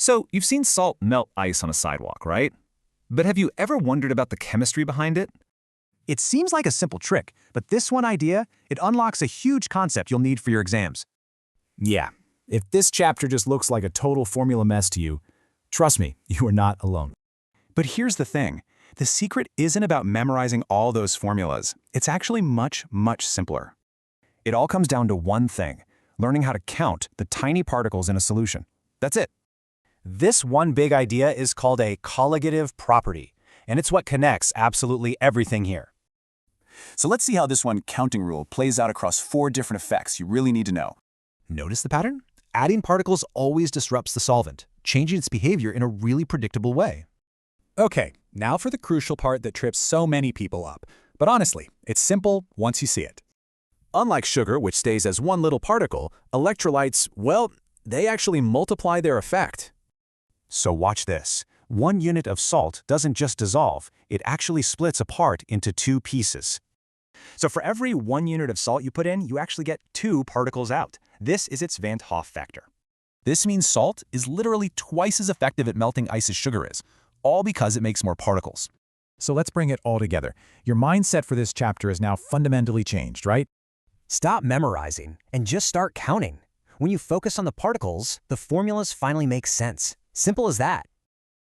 So, you've seen salt melt ice on a sidewalk, right? But have you ever wondered about the chemistry behind it? It seems like a simple trick, but this one idea, it unlocks a huge concept you'll need for your exams. Yeah, if this chapter just looks like a total formula mess to you, trust me, you are not alone. But here's the thing. The secret isn't about memorizing all those formulas. It's actually much, much simpler. It all comes down to one thing, learning how to count the tiny particles in a solution. That's it. This one big idea is called a colligative property, and it's what connects absolutely everything here. So let's see how this one counting rule plays out across 4 different effects you really need to know. Notice the pattern? Adding particles always disrupts the solvent, changing its behavior in a really predictable way. Okay, now for the crucial part that trips so many people up. But honestly, it's simple once you see it. Unlike sugar, which stays as one little particle, electrolytes, well, they actually multiply their effect. So watch this. 1 unit of salt doesn't just dissolve, it actually splits apart into 2 pieces. So for every 1 unit of salt you put in, you actually get 2 particles out. This is its Van 't Hoff factor. This means salt is literally twice as effective at melting ice as sugar is, all because it makes more particles. So let's bring it all together. Your mindset for this chapter is now fundamentally changed, right? Stop memorizing and just start counting. When you focus on the particles, the formulas finally make sense. Simple as that.